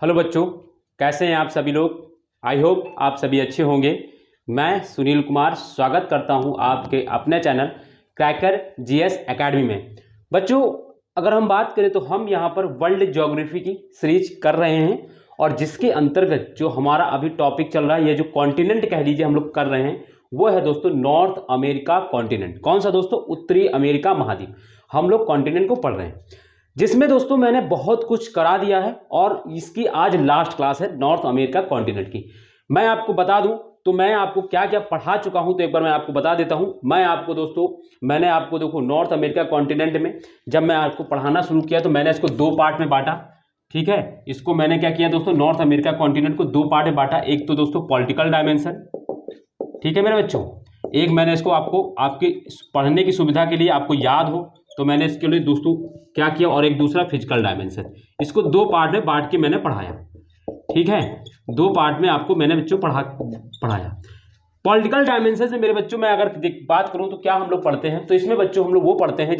Hello बच्चों, कैसे हैं आप सभी लोग। आई होप आप सभी अच्छे होंगे। मैं सुनील कुमार स्वागत करता हूं आपके अपने चैनल क्रैकर जीएस एकेडमी में। बच्चों, अगर हम बात करें तो हम यहां पर वर्ल्ड ज्योग्राफी की सीरीज कर रहे हैं और जिसके अंतर्गत जो हमारा अभी टॉपिक चल रहा है, ये जो कॉन्टिनेंट कह लीजिए हम लोग कर रहे हैं, वो है दोस्तों नॉर्थ अमेरिका कॉन्टिनेंट। कौन सा दोस्तों? उत्तरी अमेरिका महाद्वीप। हम लोग कॉन्टिनेंट को पढ़ रहे हैं, जिसमें दोस्तों मैंने बहुत कुछ करा दिया है और इसकी आज लास्ट क्लास है नॉर्थ अमेरिका कॉन्टिनेंट की। मैं आपको बता दूं तो मैं आपको क्या क्या पढ़ा चुका हूं, तो एक बार मैं आपको बता देता हूं। मैंने आपको देखो नॉर्थ अमेरिका कॉन्टिनेंट में जब मैं आपको पढ़ाना शुरू किया तो मैंने इसको दो पार्ट में बांटा। ठीक है, इसको मैंने क्या किया दोस्तों, नॉर्थ अमेरिका कॉन्टिनेंट को दो पार्ट में बांटा। एक तो दोस्तों पॉलिटिकल डायमेंशन, ठीक है मेरे बच्चों, एक मैंने इसको आपको आपके पढ़ने की सुविधा के लिए आपको याद हो तो मैंने इसके लिए दोस्तों क्या किया, और एक दूसरा फिजिकल डायमेंशन। इसको दो पार्ट में बांट के मैंने पढ़ाया। ठीक है, दो पार्ट में आपको मैंने बच्चों पढ़ाया। पॉलिटिकल डायमेंशन से मेरे बच्चों मैं अगर बात करूं तो क्या हम लोग पढ़ते हैं, तो इसमें बच्चों हम लोग वो पढ़ते हैं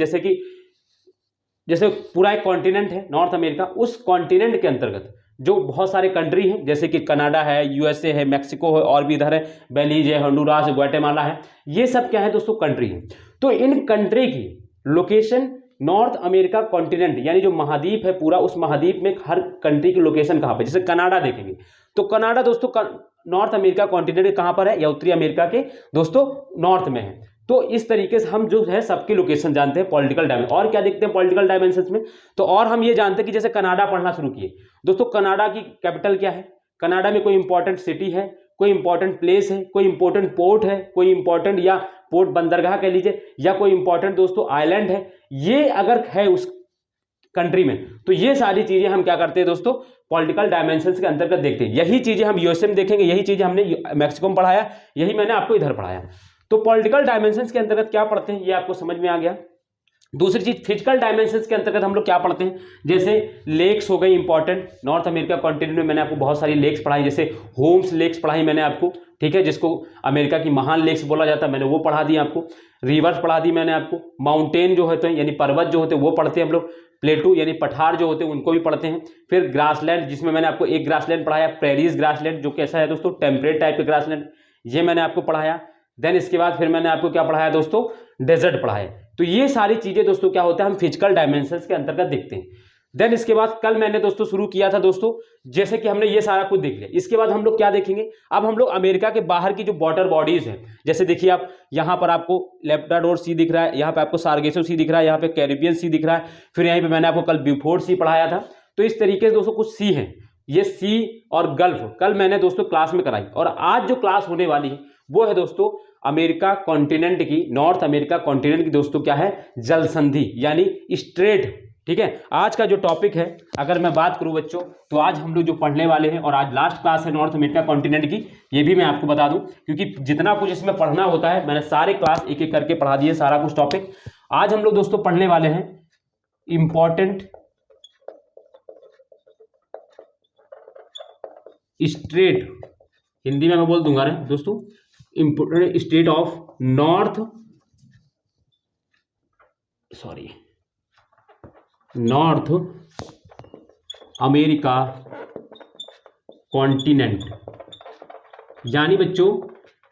जैसे पूरा एक कॉन्टिनेंट है नॉर्थ अमेरिका, उस कॉन्टिनेंट के अंतर्गत जो बहुत सारे कंट्री हैं, जैसे कि कनाडा है, यूएसए है, मैक्सिको है, और भी इधर है बेलीज है, होंडुरास है, ग्वाटेमाला है। ये सब क्या है दोस्तों, कंट्री है। तो इन कंट्री की लोकेशन नॉर्थ अमेरिका कॉन्टिनेंट यानी जो महाद्वीप है पूरा, उस महाद्वीप में हर कंट्री की लोकेशन कहां पे, जैसे कनाडा देखेंगे तो कनाडा दोस्तों नॉर्थ अमेरिका कॉन्टिनेंट कहां पर है, या उत्तरी अमेरिका के दोस्तों नॉर्थ में है। तो इस तरीके से हम जो है सबकी लोकेशन जानते हैं पॉलिटिकल डायमेंशन। और क्या देखते हैं पॉलिटिकल डायमेंशंस में, तो और हम ये जानते हैं कि जैसे कनाडा पढ़ना शुरू किए दोस्तों, कनाडा की कैपिटल क्या है, कनाडा में कोई इंपॉर्टेंट सिटी है, कोई इंपॉर्टेंट प्लेस है, कोई इंपॉर्टेंट पोर्ट है, कोई इंपॉर्टेंट या पोर्ट बंदरगाह कह लीजिए, या कोई इंपॉर्टेंट दोस्तों आइलैंड है, ये अगर है उस कंट्री में, तो ये सारी चीजें हम क्या करते हैं दोस्तों, पॉलिटिकल डायमेंशंस के अंतर्गत देखते हैं। यही चीजें हम यूएसए में देखेंगे, यही चीजें हमने मैक्सिको में पढ़ाया, यही मैंने आपको इधर पढ़ाया। तो पॉलिटिकल डायमेंशंस के अंतर्गत क्या पढ़ते हैं ये आपको समझ में आ गया। दूसरी चीज फिजिकल डायमेंशंस के अंतर्गत हम लोग क्या पढ़ते हैं, जैसे लेक्स हो गई इंपॉर्टेंट। नॉर्थ अमेरिका कॉन्टिनेंट में मैंने आपको बहुत सारी लेक्स पढ़ाई, जैसे होम्स लेक्स पढ़ाई मैंने आपको, ठीक है, जिसको अमेरिका की महान लेक्स बोला जाता है, मैंने वो पढ़ा दी आपको। रिवर्स पढ़ा दी मैंने आपको। माउंटेन जो होते हैं यानी पर्वत जो होते हैं वो पढ़ते हैं हम लोग। प्लेटू यानी पठार जो होते हैं उनको भी पढ़ते हैं। फिर ग्रासलैंड, जिसमें मैंने आपको एक ग्रासलैंड पढ़ाया प्रेरीज ग्रासलैंड, जो कैसा है दोस्तों, टेम्परेट टाइप के ग्रासलैंड, ये मैंने आपको पढ़ाया। देन इसके बाद फिर मैंने आपको क्या पढ़ाया दोस्तों, डेजर्ट पढ़ाया। तो ये सारी चीजें दोस्तों क्या होता है, हम फिजिकल डायमेंशंस के अंतर्गत देखते हैं। देन इसके बाद कल मैंने दोस्तों शुरू किया था दोस्तों, जैसे कि हमने ये सारा कुछ देख लिया, इसके बाद हम लोग क्या देखेंगे, अब हम लोग अमेरिका के बाहर की जो वाटर बॉडीज हैं, जैसे देखिए आप यहाँ पर आपको लेब्राडोर सी दिख रहा है, यहाँ पे आपको सार्गेसो सी दिख रहा है, यहाँ पे कैरिबियन सी दिख रहा है, फिर यहीं पे मैंने आपको कल ब्यूफोर्ड सी पढ़ाया था। तो इस तरीके से दोस्तों कुछ सी है, ये सी और गल्फ कल मैंने दोस्तों क्लास में कराई। और आज जो क्लास होने वाली है वो है दोस्तों अमेरिका कॉन्टिनेंट की, नॉर्थ अमेरिका कॉन्टिनेंट की दोस्तों क्या है, जल संधि यानी स्ट्रेट। ठीक है, आज का जो टॉपिक है अगर मैं बात करूं बच्चों, तो आज हम लोग जो पढ़ने वाले हैं, और आज लास्ट क्लास है नॉर्थ अमेरिका कॉन्टिनेंट की, ये भी मैं आपको बता दूं, क्योंकि जितना कुछ इसमें पढ़ना होता है मैंने सारे क्लास एक एक करके पढ़ा दिए, सारा कुछ टॉपिक। आज हम लोग दोस्तों पढ़ने वाले हैं इंपॉर्टेंट स्ट्रेट, हिंदी में मैं बोल दूंगा ना दोस्तों, important state of north America continent, यानी बच्चों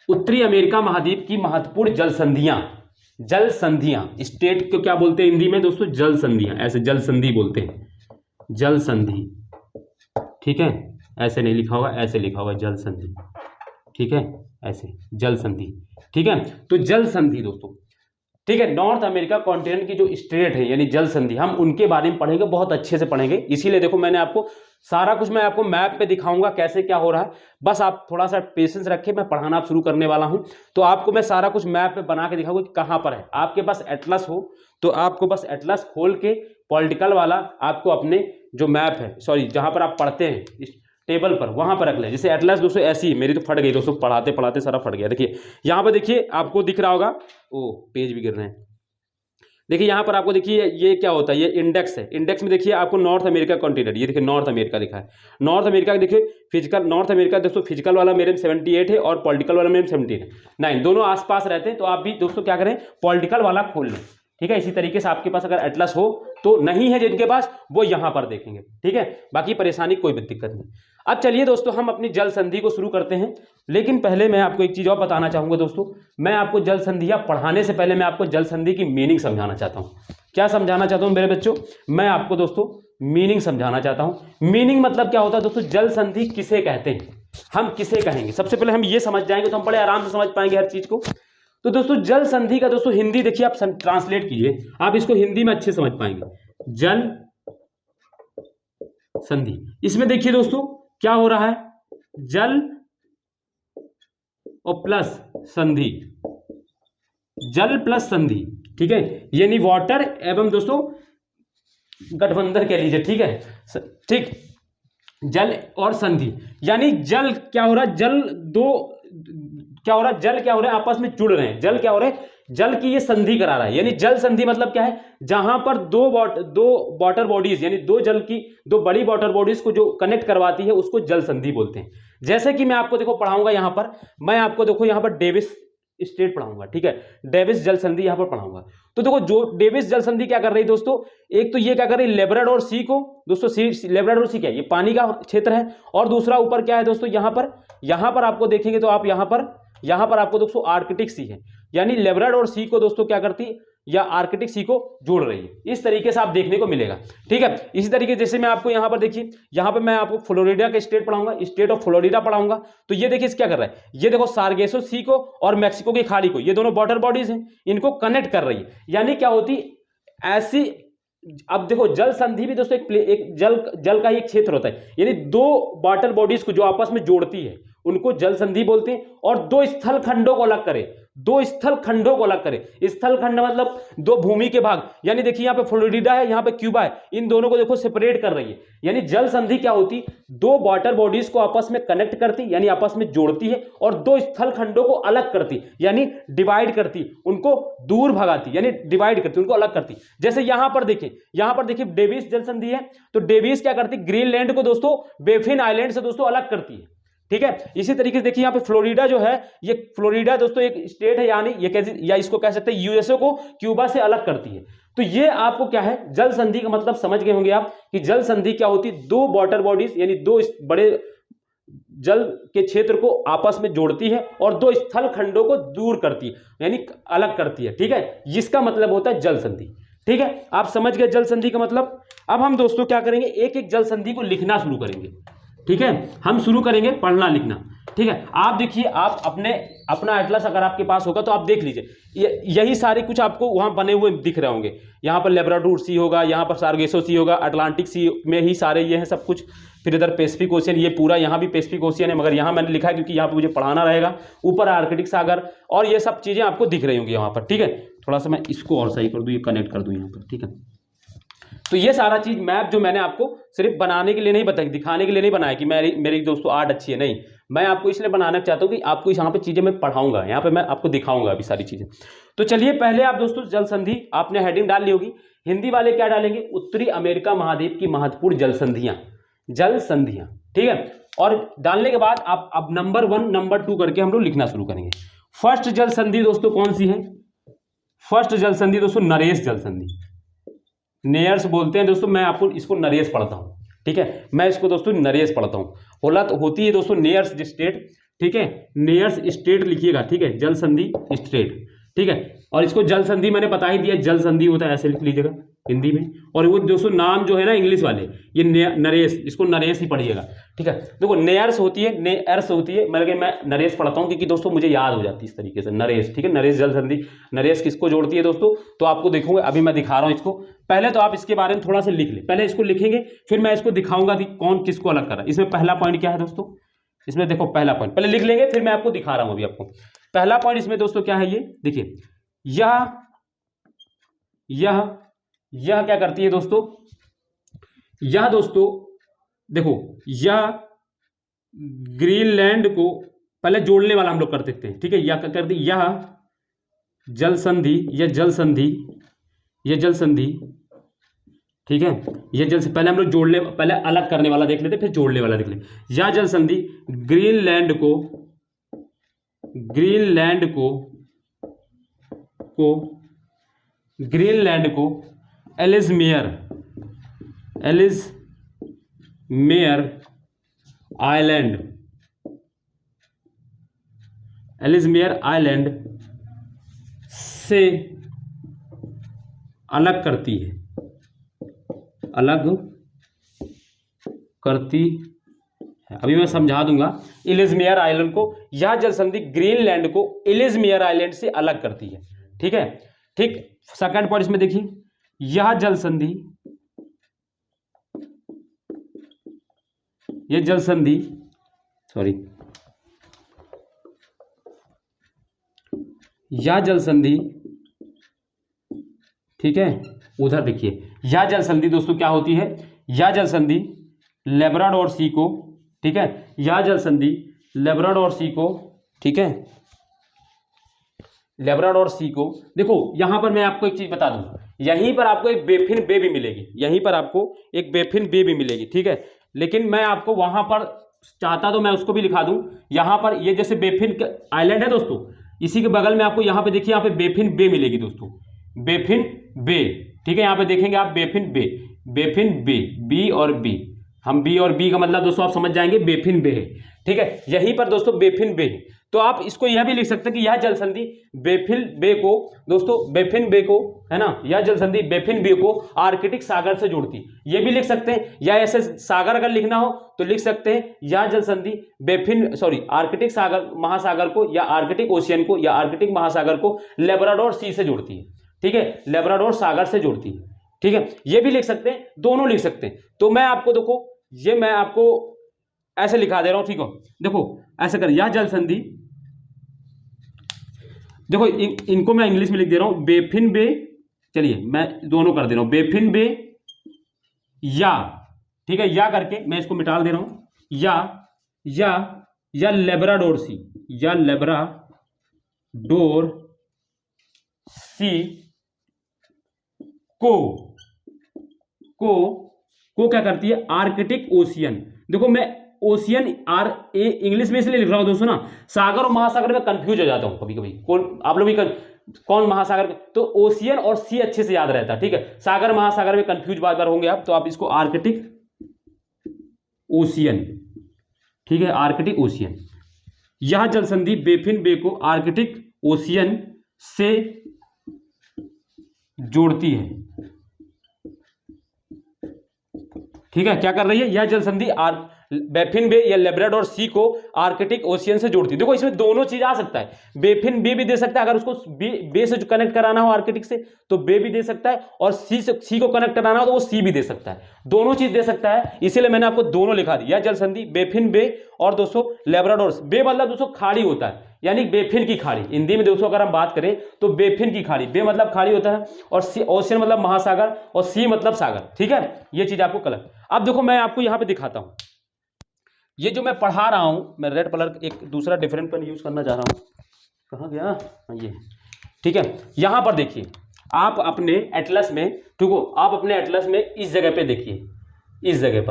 उत्तरी अमेरिका महाद्वीप की महत्वपूर्ण जल संधियां। स्टेट को क्या बोलते हैं हिंदी में दोस्तों, जल संधियां, ऐसे जल संधि बोलते हैं, जल संधि। ठीक है, ऐसे नहीं लिखा होगा, ऐसे लिखा होगा जल संधि। ठीक है, ऐसे जल संधि। ठीक है, तो जल संधि दोस्तों, ठीक है, नॉर्थ अमेरिका कॉन्टिनेंट की जो स्ट्रेट है यानी जल संधि, हम उनके बारे में पढ़ेंगे, बहुत अच्छे से पढ़ेंगे। इसीलिए देखो मैंने आपको सारा कुछ मैं आपको मैप पे दिखाऊंगा कैसे क्या हो रहा है, बस आप थोड़ा सा पेशेंस रखें, मैं पढ़ाना आप शुरू करने वाला हूं। तो आपको मैं सारा कुछ मैप पे बना के दिखाऊंगा कि कहां पर है। आपके पास एटलस हो तो आपको बस एटलस खोल के पॉलिटिकल वाला आपको अपने जो मैप है, सॉरी जहां पर आप पढ़ते हैं टेबल पर, वहां पर रख ले। जैसे एटलस दोस्तों ऐसी है, मेरी तो फट गई दोस्तों, पढ़ाते पढ़ाते सारा फट गया। देखिए यहाँ पर, देखिए आपको दिख रहा होगा, ओ पेज भी गिर रहे हैं। देखिए यहाँ पर आपको देखिए ये क्या होता है, ये इंडेक्स है। इंडेक्स में देखिए आपको नॉर्थ अमेरिका कॉन्टिनेंट, ये देखिए नॉर्थ अमेरिका दिखा है। नॉर्थ अमेरिका देखिए फिजिकल, नॉर्थ अमेरिका दोस्तों फिजिकल वाला मेरे में 78 है और पॉलिटिकल वाला मेरे में 17 है, 9 दोनों आसपास रहते हैं। तो आप भी दोस्तों क्या करें, पॉलिटिकल वाला खोल लें। ठीक है। इसी तरीके से आपके पास अगर एटलस हो तो, नहीं है जिनके पास, वो यहां पर देखेंगे, ठीक है। बाकी परेशानी कोई भी दिक्कत नहीं। अब चलिए दोस्तों हम अपनी जल संधि को शुरू करते हैं, लेकिन पहले मैं आपको एक चीज और बताना चाहूंगा दोस्तों। मैं आपको जल संधियां पढ़ाने से पहले मैं आपको जल संधि की मीनिंग समझाना चाहता हूं। क्या समझाना चाहता हूं मेरे बच्चों? मैं आपको दोस्तों मीनिंग समझाना चाहता हूं। मीनिंग मतलब क्या होता है दोस्तों? जल संधि किसे कहते हैं, हम किसे कहेंगे। सबसे पहले हम ये समझ जाएंगे तो हम बड़े आराम से समझ पाएंगे हर चीज को। तो दोस्तों जल संधि का दोस्तों हिंदी देखिए, आप ट्रांसलेट कीजिए, आप इसको हिंदी में अच्छे समझ पाएंगे। जल संधि, इसमें देखिए दोस्तों क्या हो रहा है, जल और प्लस संधि, जल प्लस संधि, ठीक है। यानी वाटर एवं दोस्तों गठबंधन कह लीजिए, ठीक है, ठीक। जल और संधि, यानी जल क्या हो रहा है, जल दो क्या हो रहा है, जल क्या हो रहा है, आपस में जुड़ रहे हैं। जल क्या हो रहा है, जल की ये संधि करा रहा है। यानी जल संधि मतलब क्या है, जहां पर दो वाटर बॉडीज, यानी दो बड़ी वाटर बॉडीज को जो कनेक्ट करवाती है उसको जल संधि बोलते हैं। जैसे कि मैं आपको देखो पढ़ाऊंगा यहां पर, मैं आपको देखो यहां पर डेविस स्टेट पढ़ाऊंगा, ठीक है, डेविस जल संधि यहां पर पढ़ाऊंगा। तो देखो जो डेविस जल संधि क्या कर रही है दोस्तों, एक तो ये क्या कर रही है, लेब्राडोर सी को दोस्तों, लेब्राडोर सी क्या है, ये पानी का क्षेत्र है, और दूसरा ऊपर क्या है दोस्तों, यहां पर आपको देखेंगे तो आप यहां पर आपको दोस्तों आर्कटिक सी है। यानी लेब्राडोर सी को दोस्तों क्या करती, या आर्कटिक सी को जोड़ रही है। इस तरीके से आप देखने को मिलेगा, ठीक है। इसी तरीके जैसे मैं आपको यहां पर देखिए, यहां पर मैं आपको फ्लोरिडा का स्टेट पढ़ाऊंगा, स्टेट ऑफ फ्लोरिडा पढ़ाऊंगा। तो ये देखिए क्या कर रहा है, ये देखो सार्गेसो सी को और मैक्सिको की खाड़ी को, ये दोनों वाटर बॉडीज हैं, इनको कनेक्ट कर रही है। यानी क्या होती ऐसी, अब देखो जल संधि भी दोस्तों एक जल का एक क्षेत्र होता है। यानी दो वाटर बॉडीज को जो आपस में जोड़ती है उनको जल संधि बोलते हैं। और दो स्थल खंडों को अलग करे, दो स्थल खंडों को अलग करे। स्थल खंड मतलब दो भूमि के भाग, यानी देखिए यहां पे फ्लोरिडा है, यहां पे क्यूबा है, इन दोनों को देखो सेपरेट कर रही है। यानी जल संधि क्या होती, दो वाटर बॉडीज को आपस में कनेक्ट करती, यानी आपस में जोड़ती है, और दो स्थल खंडों को अलग करती, यानी डिवाइड करती, उनको दूर भगाती, यानी डिवाइड करती, उनको अलग करती। जैसे यहां पर देखिए डेविस जल संधि है, तो डेविस क्या करती, ग्रीनलैंड को दोस्तों बेफिन आइलैंड से दोस्तों अलग करती है, ठीक है। इसी तरीके से देखिए यहां पे फ्लोरिडा जो है, ये फ्लोरिडा दोस्तों एक स्टेट है, यानी ये कैसे, या इसको कह सकते हैं यूएसए को क्यूबा से अलग करती है। तो ये आपको क्या है, जल संधि का मतलब समझ गए होंगे आप कि जल संधि क्या होती, दो वाटर बॉडीज यानी दो बड़े जल के क्षेत्र को आपस में जोड़ती है और दो स्थल खंडों को दूर करती है, यानी अलग करती है, ठीक है। जिसका मतलब होता है जल संधि, ठीक है। आप समझ गए जल संधि का मतलब। अब हम दोस्तों क्या करेंगे, एक एक जल संधि को लिखना शुरू करेंगे, ठीक है। हम शुरू करेंगे पढ़ना लिखना, ठीक है। आप देखिए, आप अपना एटलस अगर आपके पास होगा तो आप देख लीजिए, यही सारे कुछ आपको वहां बने हुए दिख रहे होंगे। यहाँ पर लेब्राडोर सी होगा, यहाँ पर सार्गेसो सी होगा, अटलांटिक सी में ही सारे ये हैं सब कुछ। फिर इधर पैसिफिक ओशियन, ये पूरा यहाँ भी पैसिफिक ओशियन है, मगर यहाँ मैंने लिखा है क्योंकि यहाँ पर मुझे पढ़ाना रहेगा। ऊपर आर्कटिक सागर, और ये सब चीजें आपको दिख रही होंगी यहाँ पर, ठीक है। थोड़ा सा मैं इसको और सही कर दूँ, ये कनेक्ट कर दूँ यहाँ पर, ठीक है। तो ये सारा चीज मैप जो मैंने आपको सिर्फ बनाने के लिए नहीं बताई, दिखाने के लिए नहीं बनाया कि मेरी दोस्तों आर्ट अच्छी है, नहीं। मैं आपको इसलिए बनाना चाहता हूँ कि आपको यहाँ पे चीजें मैं पढ़ाऊंगा, यहाँ पे मैं आपको दिखाऊंगा अभी सारी चीजें। तो चलिए पहले आप दोस्तों जल संधि आपने हेडिंग डाल ली होगी। हिंदी वाले क्या डालेंगे, उत्तरी अमेरिका महाद्वीप की महत्वपूर्ण जल संधियां, ठीक है। और डालने के बाद आप अब नंबर 1 नंबर 2 करके हम लोग लिखना शुरू करेंगे। फर्स्ट जल संधि दोस्तों कौन सी है, फर्स्ट जल संधि दोस्तों नरेश जल संधि, नेयर्स बोलते हैं दोस्तों। मैं आपको इसको नरेश पढ़ता हूं, ठीक है। मैं इसको दोस्तों नरेश पढ़ता हूं। होला तो होती है दोस्तों नेयर्स स्टेट, ठीक है, नेयर्स स्टेट लिखिएगा, ठीक है, जल संधि स्टेट, ठीक है। और इसको जल संधि मैंने बता ही दिया, जल संधि होता है, ऐसे लिख लीजिएगा हिंदी में। और वो दोस्तों नाम जो है ना इंग्लिश वाले, ये नरेश, इसको नरेश ही पढ़िएगा, ठीक है। देखो नेयर्स होती है, नेयर्स होती है, मैं नरेश पढ़ता हूँ क्योंकि दोस्तों मुझे याद हो जाती है इस तरीके से, नरेश, ठीक है। नरेश जल संधि, नरेश किसको जोड़ती है दोस्तों, तो आपको देखूंगा, अभी मैं दिखा रहा हूँ इसको। पहले तो आप इसके बारे में थोड़ा सा लिख ले, पहले इसको लिखेंगे, फिर मैं इसको दिखाऊंगा कि कौन किसको अलग कर रहा है। इसमें पहला पॉइंट क्या है दोस्तों, इसमें देखो पहला पॉइंट पहले लिख लेंगे, फिर मैं आपको दिखा रहा हूं अभी आपको। पहला पॉइंट इसमें दोस्तों क्या है, ये देखिए, यह क्या करती है दोस्तों, यह दोस्तों देखो, यह ग्रीनलैंड को पहले जोड़ने वाला हम लोग कर देते हैं, ठीक है। यह क्या करती, यह जल संधि, यह जल संधि, ठीक है। यह जल से पहले हम लोग पहले अलग करने वाला देख लेते, फिर जोड़ने वाला देख लेते। यह जल संधि ग्रीनलैंड को ग्रीनलैंड को एलिज़मेयर आइलैंड से अलग करती है, अभी मैं समझा दूंगा। एलिज़मेयर आइलैंड को, यह जल संधि ग्रीनलैंड को एलिज़मेयर आइलैंड से अलग करती है। ठीक है, ठीक। सेकंड पॉइंट इसमें देखिए, यह जल संधि ठीक है, उधर देखिए, यह जल संधि दोस्तों क्या होती है, यह जल संधि लेब्राडोर सी को, ठीक है, यह जल संधि लेब्राडोर सी को, ठीक है, लेब्राडोर सी को, देखो यहां पर मैं आपको एक चीज बता दूं, यहीं पर आपको एक बेफिन बे भी मिलेगी, ठीक है, लेकिन मैं आपको वहां पर चाहता तो मैं उसको भी लिखा दूं। यहां पर ये जैसे बेफिन आइलैंड है दोस्तों, इसी के बगल में आपको यहां पे देखिए, यहां पे बेफिन बे मिलेगी दोस्तों, बेफिन बे, ठीक है, यहां पे देखेंगे आप बेफिन बे, बी और बी, हम बी और बी का मतलब दोस्तों आप समझ जाएंगे, बेफिन बे है, ठीक है, यहीं पर दोस्तों बेफिन बे है। तो आप इसको यह भी लिख सकते हैं कि यह जल संधि बेफिन बे को दोस्तों, बेफिन बे को, है ना, यह जल संधि बेफिन बे को आर्कटिक सागर से जोड़ती है, ये भी लिख सकते हैं। या ऐसे सागर अगर लिखना हो तो लिख सकते हैं, यह जल संधि आर्कटिक सागर महासागर को, या आर्कटिक ओशियन को, या आर्कटिक महासागर को लेब्राडोर सी से जोड़ती है, ठीक है, लेब्राडोर सागर से जोड़ती है, ठीक है, ये भी लिख सकते हैं, दोनों लिख सकते हैं। तो मैं आपको देखो, ये मैं आपको ऐसे लिखा दे रहा हूं, ठीक है, देखो ऐसे कर, यह जल संधि, देखो इनको मैं इंग्लिश में लिख दे रहा हूं, बेफिन बे, चलिए मैं दोनों कर दे रहा हूं, बेफिन बे या, ठीक है, या करके मैं इसको मिटा दे रहा हूं, या लेब्राडोर सी, या लेब्राडोर सी को क्या करती है, आर्कटिक ओशियन। देखो मैं ओशियन इंग्लिश में इसलिए लिख रहा हूं दोस्तों ना, सागर और महासागर में कंफ्यूज हो जाता हूं कभी कभी, आप लोग भी कौन महासागर, तो ओशियन और सी अच्छे से याद रहता है, ठीक है, सागर महासागर में कंफ्यूज बार बार होंगे आप, तो आप इसको आर्कटिक ओशियन, ठीक है, आर्कटिक ओशियन, यह जल संधि बेफिन बे को आर्कटिक ओशियन से जोड़ती है, ठीक है, क्या कर रही है, यह जल संधि बेफिन बे या लेब्राडोर सी को आर्कटिक ओशियन से जोड़ती है। देखो इसमें दोनों चीज आ सकता है, बेफिन बे भी दे सकता है, अगर उसको बे से कनेक्ट कराना हो आर्कटिक से तो बे भी दे सकता है, और सी को कनेक्ट कराना हो तो वो सी भी दे सकता है, दोनों चीज दे सकता है, इसीलिए मैंने आपको दोनों लिखा दी। यह जल संधि बेफिन बे और दोस्तों लेब्राडोर बे, मतलब दोस्तों खाड़ी होता है, यानी बेफिन की खाड़ी, हिंदी में दोस्तों अगर हम बात करें तो बेफिन की खाड़ी, बे मतलब खाड़ी होता है, और ओशियन मतलब महासागर, और सी मतलब सागर, ठीक है, ये चीज आपको कलर। अब देखो मैं आपको यहां पे दिखाता हूं, ये जो मैं पढ़ा रहा हूं, मैं रेड कलर एक दूसरा डिफरेंट पेन यूज करना चाह रहा हूं, कहां गया, ये, ठीक है, यहां पर देखिए, आप अपने एटलस में, ठीक हो, आप अपने एटलस में इस जगह पे देखिए, इस जगह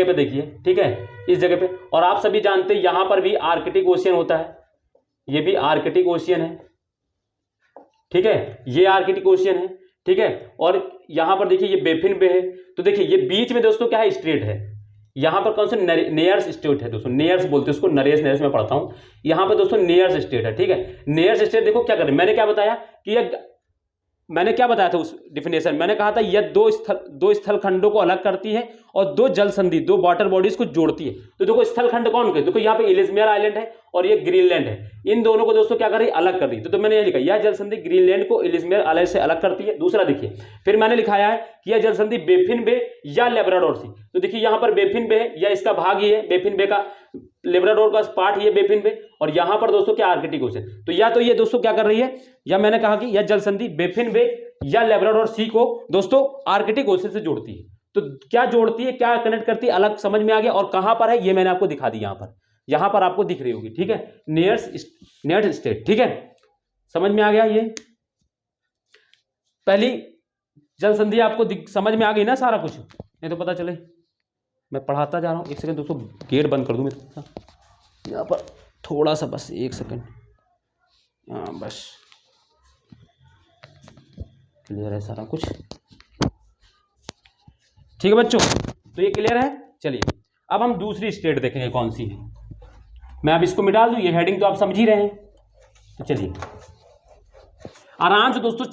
पे देखिए, ठीक है, इस जगह पे, और आप सभी जानते हैं यहां पर भी आर्कटिक ओशियन होता है, ये भी आर्कटिक ओशियन है, ठीक है, ये आर्कटिक ओशियन है, ठीक है, और यहां पर देखिए ये बेफिन बे है, तो देखिए ये बीच में दोस्तों क्या है, स्ट्रेट है, यहां पर कौन सा नेयर्स स्टेट है दोस्तों, नेयर्स बोलते हैं उसको, नरेस में पढ़ता हूं, यहां पर दोस्तों नेयर्स स्टेट है, ठीक है, नेयर्स स्टेट देखो क्या करें, मैंने क्या बताया कि मैंने क्या बताया था उस डिफिनेशन, मैंने कहा था यह दो स्थल खंडों को अलग करती है और दो जल संधि, दो वाटर बॉडीज को जोड़ती है। तो देखो स्थल खंड कौन के, देखो यहाँ पे एलिज़मेयर आइलैंड है और ये ग्रीनलैंड है, इन दोनों को दोस्तों क्या कर रही है, अलग कर रही है। तो मैंने ये लिखा, यह जल संधि ग्रीनलैंड को एलिज़मेयर आइलैंड से अलग करती है। दूसरा देखिए, फिर मैंने लिखाया है कि यह जल संधि बेफिन बे या लेब्राडोर सी, तो देखिए यहाँ पर बेफिन बे है, या इसका भाग ही है, बेफिन बे का लेब्राडोर का पार्ट ही है बेफिन बे, और यहां पर दोस्तों क्या आर्कटिक ओशियन, तो या तो ये दोस्तों क्या कर रही है, या मैंने कहा कि यह जल संधि बेफिन बे या लेब्राडोर सी को दोस्तों आर्कटिक ओशियन से जोड़ती है। तो क्या जोड़ती है, क्या कनेक्ट करती है, अलग समझ में आ गया, और कहां पर है ये मैंने आपको दिखा दी, यहां पर आपको दिख रही होगी, ठीक है, नियर स्टेट, ठीक है, समझ में आ गया। ये पहली जल संधि आपको समझ में आ गई ना सारा कुछ, नहीं तो पता चले मैं पढ़ाता जा रहा हूँ। एक सेकंड दोस्तों, गेट बंद कर दूं मैं थोड़ा सा, यहाँ पर थोड़ा सा, बस एक सेकंड, हाँ बस, क्लियर है सारा कुछ? ठीक है बच्चों, तो ये क्लियर है। चलिए अब हम दूसरी स्टेट देखेंगे कौन सी है। मैं अब इसको मिटा दूं, ये हेडिंग तो आप समझ ही रहे हैं। तो चलिए आराम से दोस्तों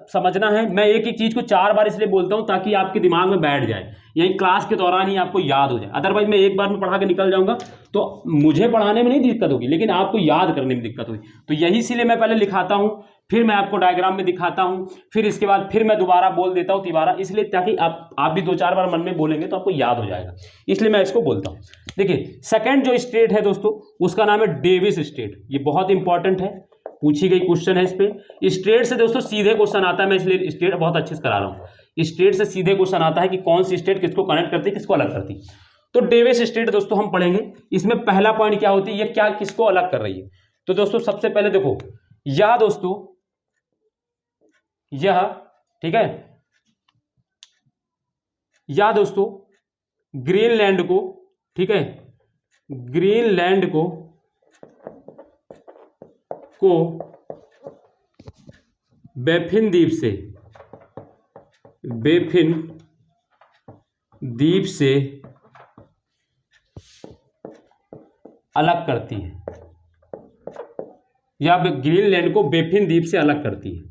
समझना है। मैं एक एक चीज को 4 बार इसलिए बोलता हूं ताकि आपके दिमाग में बैठ जाए, यही क्लास के दौरान ही आपको याद हो जाए। अदरवाइज मैं एक बार में पढ़ा के निकल जाऊंगा तो मुझे पढ़ाने में नहीं दिक्कत होगी, लेकिन आपको याद करने में दिक्कत होगी। तो यही इसीलिए मैं पहले लिखाता हूं, फिर मैं आपको डायग्राम में दिखाता हूं, फिर इसके बाद फिर मैं दोबारा बोल देता हूं तिबारा, इसलिए ताकि आप भी 2-4 बार मन में बोलेंगे तो आपको याद हो जाएगा, इसलिए मैं इसको बोलता हूं। देखिए सेकंड जो स्टेट है दोस्तों उसका नाम है डेविस स्टेट। ये बहुत इंपॉर्टेंट है, पूछी गई क्वेश्चन है इस पे। स्टेट से दोस्तों सीधे क्वेश्चन आता है, मैं इसलिए स्टेट बहुत अच्छे से करा रहा हूं। स्टेट से सीधे क्वेश्चन आता है कि कौन सी स्टेट किसको कनेक्ट करती है, किसको अलग करती है। तो डेविस स्टेट दोस्तों हम पढ़ेंगे। इसमें पहला पॉइंट क्या होती है, ये क्या किसको अलग कर रही है। तो दोस्तों सबसे पहले देखो यह दोस्तों यह, ठीक है, या दोस्तों ग्रीनलैंड को, ठीक है, ग्रीनलैंड को बेफिन द्वीप से, बेफिन द्वीप से अलग करती है, या ग्रीनलैंड को बेफिन द्वीप से अलग करती है,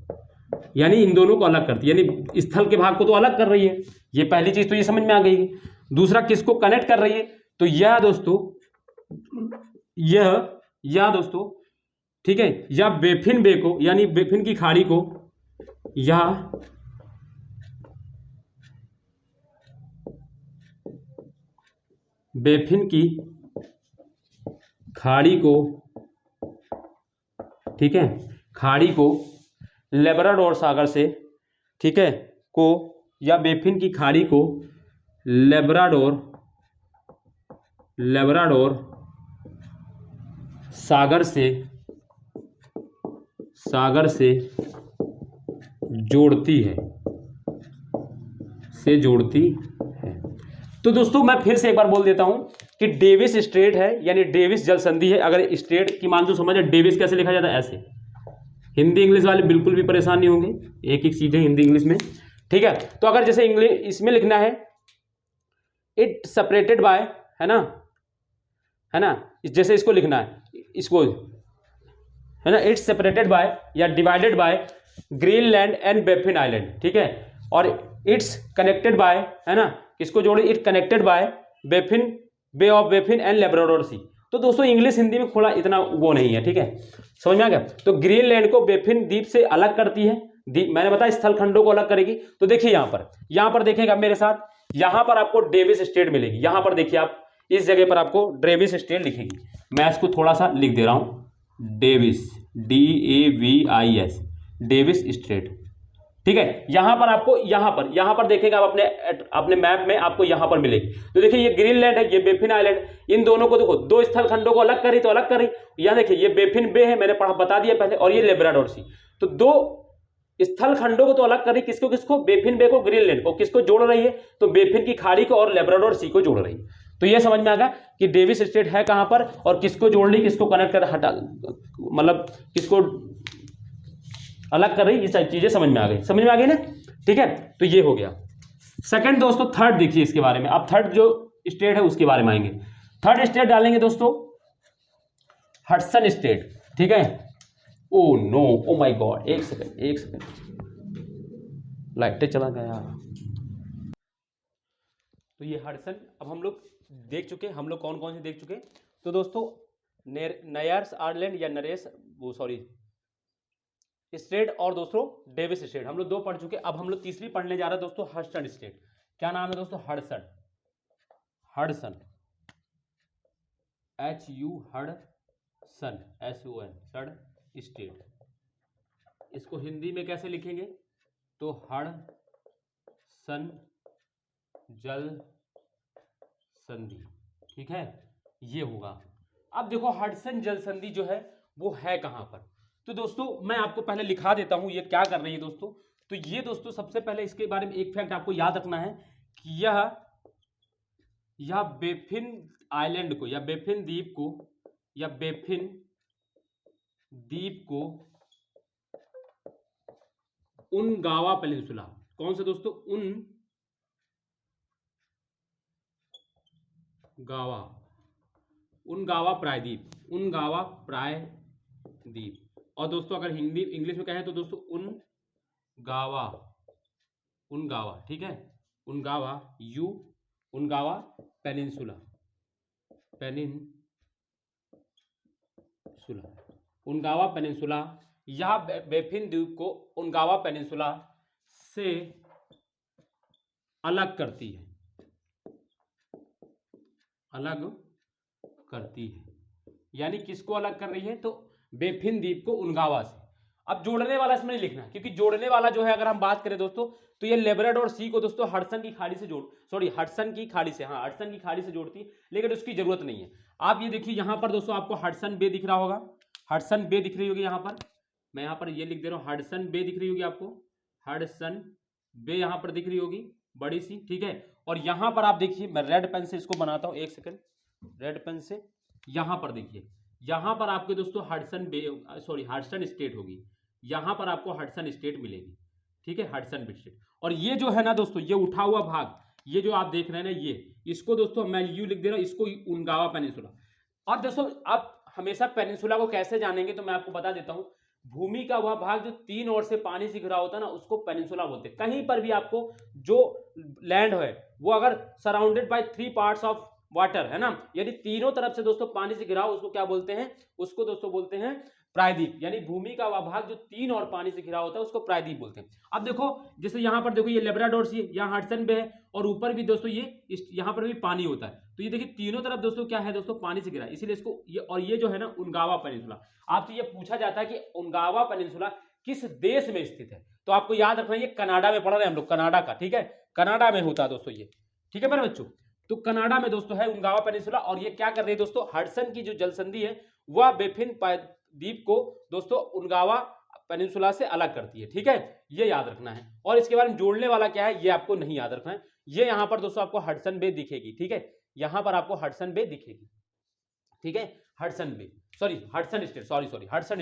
यानी इन दोनों को अलग करती है, यानी स्थल के भाग को तो अलग कर रही है। ये पहली चीज तो ये समझ में आ गई। दूसरा किसको कनेक्ट कर रही है, तो यह दोस्तों यह दोस्तों, ठीक है, या बेफिन बे को, यानी बेफिन की खाड़ी को, या बेफिन की खाड़ी को, ठीक है, खाड़ी को लेब्राडोर सागर से, ठीक है, को, या बेफिन की खाड़ी को लेब्राडोर सागर से जोड़ती है, तो दोस्तों मैं फिर से एक बार बोल देता हूं कि डेविस स्ट्रेट है, यानी डेविस जल संधि है। अगर स्ट्रेट की मान जो समझ है, डेविस कैसे लिखा जाता है, ऐसे। हिंदी इंग्लिश वाले बिल्कुल भी परेशान नहीं होंगे, एक एक चीजें हिंदी इंग्लिश में, ठीक है। तो अगर जैसे इंग्लिश इसमें लिखना है, इट सेपरेटेड बाय, है ना, जैसे इसको लिखना है, इसको है ना, इट्स सेपरेटेड बाय या divided by Greenland and Baffin island, ठीक है, और इट्स कनेक्टेड बाय, है ना, किसको जोड़े, it connected by Baffin, bay of Baffin and Labrador sea. तो दोस्तों इंग्लिश हिंदी में थोड़ा इतना वो नहीं है, ठीक है, समझ में आ गया। तो ग्रीनलैंड को बेफिन द्वीप से अलग करती है, मैंने बताया स्थल खंडों को अलग करेगी। तो देखिए यहां पर देखिएगा मेरे साथ, यहां पर आपको डेविस स्टेट मिलेगी। यहां पर देखिए आप इस जगह पर आपको डेविस स्टेट लिखेगी। मैं इसको थोड़ा सा लिख दे रहा हूं, डेविस, DAVIS, डेविस स्टेट, ठीक है। यहां पर आपको यहां पर देखेगा आप अपने मैप में आपको यहां पर मिलेगी। तो देखिए ये ग्रीनलैंड है, ये बेफिन आइलैंड, इन दोनों को देखो, दो स्थल खंडों को अलग करी तो अलग करी। यहां देखिए ये बेफिन बे है, मैंने बता दिया पहले, और ये लेब्राडोर सी। तो दो स्थल खंडों को तो अलग कर रही, किसको, बेफिन बे को, ग्रीनलैंड को, किसको जोड़ रही है, तो बेफिन की खाड़ी को और लेब्राडोर सी को जोड़ रही है। तो यह समझ में आ गया कि डेविस स्टेट है कहां पर और किसको जोड़ रही, किसको कनेक्ट कर हटा, मतलब किसको अलग कर रही, ये सारी चीजें समझ में आ गई ना, ठीक है। तो ये हो गया सेकंड। दोस्तों थर्ड देखिए इसके बारे में, अब थर्ड जो स्टेट है उसके बारे में आएंगे। थर्ड स्टेट डालेंगे दोस्तों हडसन स्टेट, ठीक है। Oh no, oh my God, एक सेकंड, लाइटें चला गया। तो ये हडसन अब हम लोग देख चुके, हम लोग कौन कौन से देख चुके। तो दोस्तों नयर्स आइलैंड या नरेश, वो सॉरी स्टेट, और दोस्तों डेविस स्टेट हम लोग 2 पढ़ चुके। अब हम लोग तीसरी पढ़ने जा रहे हैं दोस्तों, हडसन स्टेट। क्या नाम है दोस्तों, Hudson, Hudson, HU Hudson, SON, सड स्टेट। इसको हिंदी में कैसे लिखेंगे, तो हडसन जल संधि, ठीक है, ये होगा। अब देखो हडसन जल संधि जो है वो है कहां पर। तो दोस्तों मैं आपको पहले लिखा देता हूं ये क्या कर रही है दोस्तों। तो ये दोस्तों सबसे पहले इसके बारे में एक फैक्ट आपको याद रखना है कि यह बेफिन आइलैंड को, या बेफिन द्वीप को, या बेफिन द्वीप को उनगावा पेनिनसुला। कौन सा दोस्तों? उनगावा प्रायद्वीप, उनगावा प्रायद्वीप। और दोस्तों अगर हिंदी इंग्लिश में कहें तो दोस्तों उनगावा, ठीक है, उनगावा उनगावा पेनिनसुला, उनगावा पेनिनसुला। यह बेफिन द्वीप को उनगावा पेनिनसुला से अलग करती है, यानी किसको अलग कर रही है? तो बेफिन द्वीप को उनगावा से। अब जोड़ने वाला इसमें नहीं लिखना, क्योंकि जोड़ने वाला जो है अगर हम बात करें दोस्तों तो ये लेब्राडोर सी को दोस्तों हडसन की खाड़ी से हडसन की खाड़ी से जोड़ती है, लेकिन उसकी जरूरत नहीं है। आप ये देखिए यहां पर दोस्तों आपको हडसन बे दिख रहा होगा, हडसन बे दिख रही होगी यहां पर, मैं यहां पर ये लिख दे रहा हूं, हडसन बे दिख रही होगी आपको, हडसन बे यहां पर दिख रही होगी बड़ी सी, ठीक है। और यहां पर आप देखिए, मैं रेड पेन से इसको बनाता हूं, एक सेकंड, रेड पेन से यहां पर देखिए, यहां पर आपके दोस्तों हडसन स्टेट होगी, यहां पर आपको हडसन स्टेट मिलेगी, ठीक है, हडसन स्टेट। और ये जो है ना दोस्तों, ये उठा हुआ भाग, ये जो आप देख रहे हैं ना, ये इसको दोस्तों मैं यू लिख दे रहा हूं, इसको उनगावा पेनिनसुला। और दोस्तों आप हमेशा पेनिनसुला को कैसे जानेंगे, तो मैं आपको बता देता हूं, भूमि का वह भाग जो तीन ओर से पानी से घिरा होता है ना, उसको पेनिनसुला बोलते हैं। कहीं पर भी आपको जो लैंड है वो अगर surrounded by 3 parts of water है ना, यानी तीनों तरफ से दोस्तों पानी से घिरा, उसको क्या बोलते हैं? उसको दोस्तों बोलते हैं प्रायद्वीप। यानी भूमि का वह भाग जो तीन और पानी से घिरा होता है उसको प्रायद्वीप बोलते हैं। अब देखो जैसे यहां पर देखो, ये लेब्राडोर सी, यहाँ हडसन बे है, और ऊपर भी दोस्तों ये यहां पर भी पानी होता है, तो ये देखिए तीनों तरफ दोस्तों क्या है दोस्तों? पानी से घिरा, इसीलिए इसको ये, और ये जो है ना उनगावा पेनिनसुला। आपसे ये पूछा जाता है कि उनगावा पेनिनसुला किस देश में स्थित है, तो आपको याद रखना, ये कनाडा में पढ़ रहे हैं हम लोग, कनाडा का, ठीक है, कनाडा में होता है दोस्तों ये, ठीक है मेरे बच्चों। तो कनाडा में दोस्तों है उनगावा पेनिनसुला, और ये क्या कर रही है दोस्तों? हडसन की जो जलसंधि है वह बेफिन द्वीप को दोस्तों उनगावा पेनिनसुला से अलग करती है, ठीक है, ये याद रखना है। और इसके बारे में जोड़ने वाला क्या है ये आपको नहीं याद रखना है। ये यहां पर दोस्तों आपको हडसन बे दिखेगी, ठीक है, यहां पर आपको हडसन बे दिखेगी, ठीक है, हडसन बे, हडसन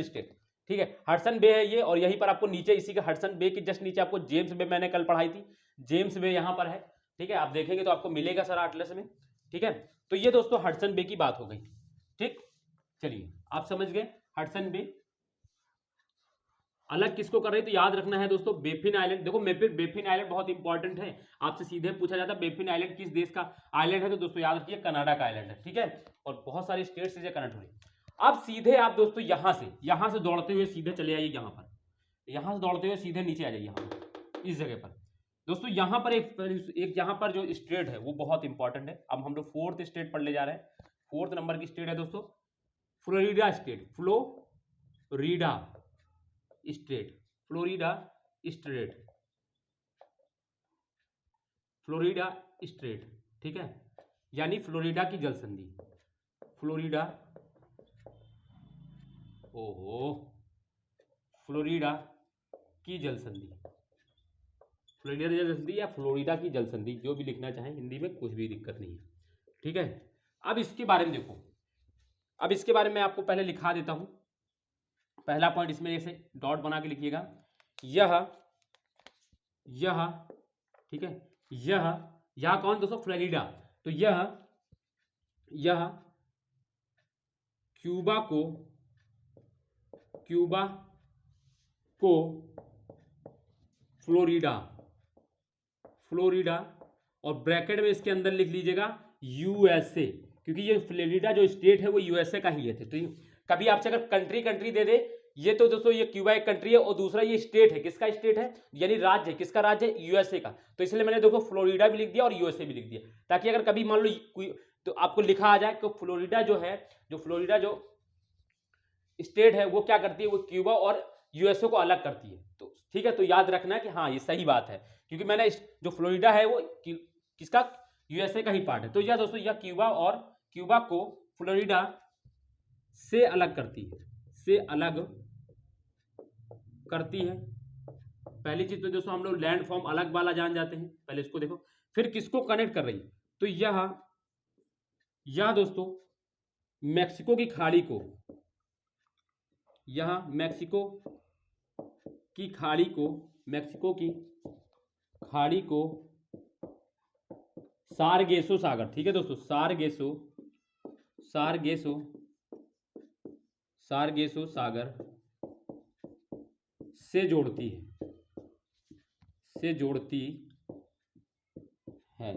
स्टेट, ठीक है, हडसन बे है ये। और यहीं पर आपको नीचे इसी के हडसन बे के जस्ट नीचे आपको जेम्स बे मैंने कल पढ़ाई थी, जेम्स बे यहां पर है, ठीक है, आप देखेंगे तो आपको मिलेगा सर एटलस में, ठीक है। तो ये दोस्तों हडसन बे की बात हो गई, ठीक। चलिए आप समझ गए हडसन बे अलग किसको कर रही है, तो याद रखना है दोस्तों बेफिन आइलैंड। देखो बेफिन आइलैंड बहुत इंपॉर्टेंट है, आपसे सीधे पूछा जाता है बेफिन आइलैंड किस देश का आइलैंड है, तो दोस्तों याद रखिए कनाडा का आइलैंड है, ठीक है। और बहुत सारे स्टेट से कनेक्ट हो रही है। अब सीधे आप दोस्तों यहां से दौड़ते हुए सीधे चले आइए, यहां से दौड़ते हुए सीधे नीचे आ जाइए, यहां पर इस जगह पर दोस्तों, यहां पर एक यहां पर जो स्टेट है वो बहुत इंपॉर्टेंट है। अब हम लोग 4th स्टेट पढ़ ले जा रहे हैं। 4th नंबर की स्टेट है दोस्तों फ्लोरिडा स्टेट, फ्लोरिडा स्टेट, ठीक है, यानी फ्लोरिडा की जलसंधि, फ्लोरिडा की जलसंधि, या फ्लोरिडा की जलसंधि, जो भी लिखना चाहें हिंदी में, कुछ भी दिक्कत नहीं है, ठीक है। अब इसके बारे में देखो, अब इसके बारे में आपको पहले लिखा देता हूं। पहला पॉइंट इसमें ऐसे डॉट बना के लिखिएगा, यह ठीक है, यह कौन दोस्तों? फ्लोरिडा। तो यह क्यूबा को फ्लोरिडा और ब्रैकेट में इसके अंदर लिख लीजिएगा यूएसए, क्योंकि ये फ्लोरिडा जो स्टेट है वो यूएसए का ही है। तो कभी आपसे अगर कंट्री दे दे, ये तो दोस्तों ये क्यूबा एक कंट्री है और दूसरा ये स्टेट है, किसका स्टेट है, यानी राज्य है, किसका राज्य है? यूएसए का। तो इसलिए मैंने देखो फ्लोरिडा भी लिख दिया और यूएसए भी लिख दिया, ताकि अगर कभी मान लो तो आपको लिखा आ जाए कि फ्लोरिडा जो स्टेट है वो क्या करती है, वो क्यूबा और यूएसए को अलग करती है। तो ठीक है, तो याद रखना है कि हाँ ये सही बात है, क्योंकि मैंने जो फ्लोरिडा है वो किसका? यूएसए का ही पार्ट है। तो यह दोस्तों यह क्यूबा को फ्लोरिडा से अलग करती है, पहली चीज तो दोस्तों हम लोग लैंड फॉर्म अलग वाला जान जाते हैं, पहले इसको देखो। फिर किसको कनेक्ट कर रही है, तो यह दोस्तों मैक्सिको की खाड़ी को, यह मैक्सिको की खाड़ी को मैक्सिको की खाड़ी को सारगेसो सागर, ठीक है दोस्तों, सारगेसो सागर से जोड़ती है,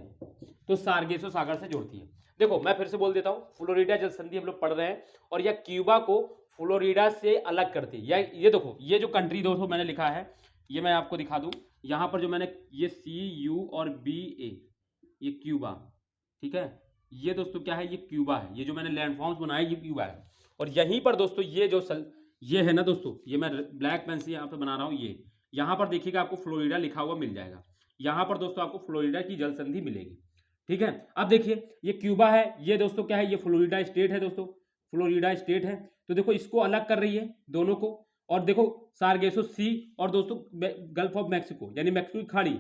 तो सारगेसो सागर से जोड़ती है। देखो मैं फिर से बोल देता हूं, फ्लोरिडा जल संधि हम लोग पढ़ रहे हैं और यह क्यूबा को फ्लोरिडा से अलग करती है। ये देखो, ये जो कंट्री दोस्तों मैंने लिखा है, ये मैं आपको दिखा दूं, यहां पर जो मैंने ये CU और BA, ये क्यूबा, ठीक है, ये दोस्तों क्या है, ये क्यूबा है। ये जो मैंने लैंडफॉर्म्स बनाए ये क्यूबा है। और यहीं पर दोस्तों ये जो ये है ना दोस्तों, ये मैं ब्लैक पेन से यहाँ पे बना रहा हूँ, ये यहाँ पर देखिएगा आपको फ्लोरिडा लिखा हुआ मिल जाएगा। यहाँ पर दोस्तों आपको फ्लोरिडा की जल संधि मिलेगी, ठीक है। अब देखिए ये क्यूबा है, ये दोस्तों क्या है, ये फ्लोरिडा स्टेट है दोस्तों, फ्लोरिडा स्टेट है। तो देखो इसको अलग कर रही है दोनों को, और देखो सारगेसो सी और दोस्तों गल्फ ऑफ मैक्सिको यानी मैक्सिको की खाड़ी,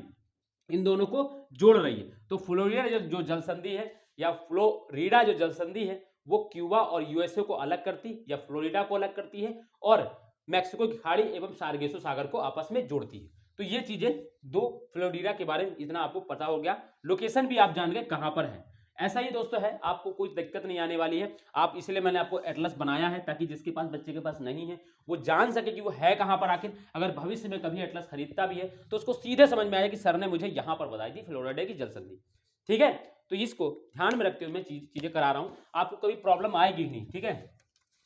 इन दोनों को जोड़ रही है। तो फ्लोरिडा जो जल संधि है या फ्लोरिडा जो जल संधि है वो क्यूबा और USA को अलग करती या फ्लोरिडा को अलग करती है और मैक्सिको की खाड़ी एवं सारगेसो सागर को आपस में जोड़ती है। तो ये चीजें दो फ्लोरिडा के बारे में इतना आपको पता हो गया। लोकेशन भी आप जान गए कहां पर है। ऐसा ही दोस्तों है, आपको कोई दिक्कत नहीं आने वाली है। आप इसलिए मैंने आपको एटलस बनाया है ताकि जिसके पास बच्चे के पास नहीं है वो जान सके कि वो है कहां पर। आखिर अगर भविष्य में कभी एटलस खरीदता भी है तो उसको सीधे समझ में आया कि सर ने मुझे यहां पर बताई थी फ्लोरिडा की जल संधि, ठीक है। तो इसको ध्यान में रखते हुए मैं चीजें करा रहा हूं, आपको कभी प्रॉब्लम आएगी नहीं, ठीक है।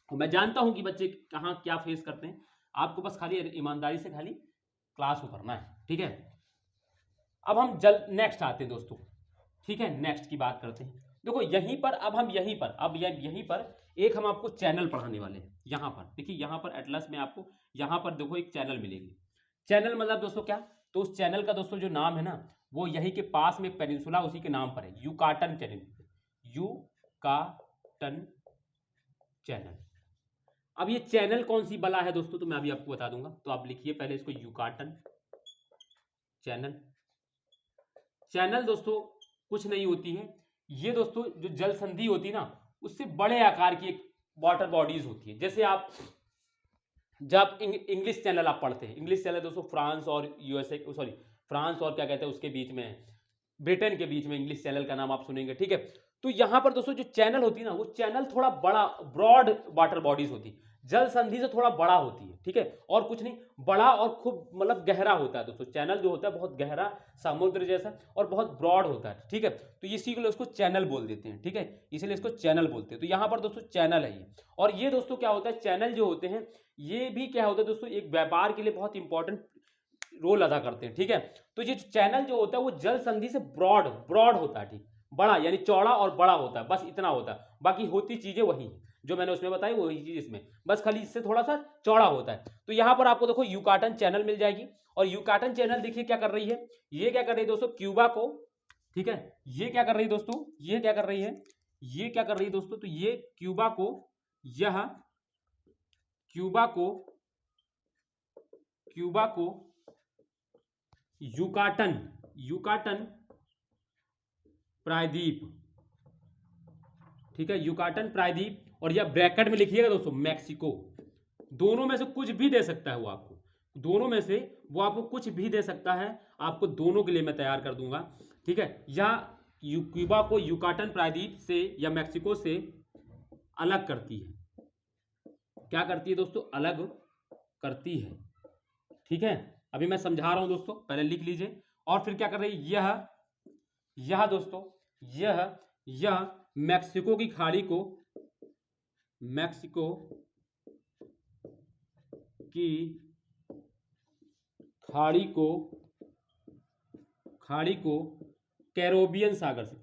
मैं जानता हूं कि बच्चे कहां क्या फेस करते हैं, आपको बस खाली ईमानदारी से खाली क्लास को करना है, ठीक है। अब हम नेक्स्ट आते हैं दोस्तों, ठीक है, नेक्स्ट की बात करते हैं। देखो यहीं पर अब हम यहीं पर एक हम आपको चैनल पढ़ाने वाले हैं। यहां पर देखिए, यहां पर एटलस में आपको यहां पर देखो एक चैनल मिलेगी। चैनल मतलब दोस्तों क्या, तो उस चैनल का दोस्तों जो नाम है ना, वो यहीं के पास में एक पेनिनसुला उसी के नाम पर है, युकाटन चैनल, युकाटन चैनल। अब ये चैनल कौन सी बला है दोस्तों, तो मैं अभी आपको बता दूंगा। तो आप लिखिए पहले इसको, युकाटन चैनल। चैनल दोस्तों कुछ नहीं होती है, ये दोस्तों जो जल संधि होती है ना, उससे बड़े आकार की एक वाटर बॉडीज होती है। जैसे आप जब इंग्लिश चैनल आप पढ़ते हैं, इंग्लिश चैनल दोस्तों फ्रांस और USA, सॉरी फ्रांस और क्या कहते हैं उसके बीच में, ब्रिटेन के बीच में इंग्लिश चैनल का नाम आप सुनेंगे, ठीक है। तो यहां पर दोस्तों जो चैनल होती है ना, वो चैनल थोड़ा बड़ा ब्रॉड वाटर बॉडीज होती है, जल संधि से थोड़ा बड़ा होती है, ठीक है। और कुछ नहीं, बड़ा और खूब मतलब गहरा होता है दोस्तों। चैनल जो होता है बहुत गहरा, समुद्र जैसा, और बहुत ब्रॉड होता है, ठीक है। तो इसी के लिए उसको चैनल बोल देते हैं, ठीक है, इसलिए इसको चैनल बोलते हैं। तो यहाँ पर दोस्तों चैनल है ये। और ये दोस्तों क्या होता है, चैनल जो होते हैं ये भी क्या होता है दोस्तों, एक व्यापार के लिए बहुत इंपॉर्टेंट रोल अदा करते हैं, ठीक है। तो ये चैनल जो होता है वो जल संधि से ब्रॉड होता है, ठीक, बड़ा यानी चौड़ा और बड़ा होता है, बस इतना होता है। बाकी होती चीजें वही जो मैंने उसमें बताई, वही चीज इसमें, बस खाली इससे थोड़ा सा चौड़ा होता है। तो यहां पर आपको देखो युकाटन चैनल मिल जाएगी। और युकाटन चैनल देखिए क्या कर रही है, ये क्या कर रही है दोस्तों, क्यूबा को, ठीक है, ये क्या कर रही है दोस्तों, ये क्या कर रही है, ये क्या कर रही है दोस्तों, तो ये क्यूबा को, यह क्यूबा को युकाटन प्रायद्वीप, ठीक है, युकाटन प्रायद्वीप, और यह ब्रैकेट में लिखिएगा दोस्तों मैक्सिको। दोनों में से कुछ भी दे सकता है वो आपको, दोनों में से वो आपको कुछ भी दे सकता है, आपको दोनों के लिए मैं तैयार कर दूंगा, ठीक है। या क्यूबा को युकाटन प्रायद्वीप से या मैक्सिको से अलग करती है। क्या करती है दोस्तों, अलग करती है, ठीक है। अभी मैं समझा रहा हूं दोस्तों, पहले लिख लीजिए। और फिर क्या कर रही है, यह दोस्तों, यह मैक्सिको की खाड़ी को, मैक्सिको की खाड़ी को कैरेबियन सागर से,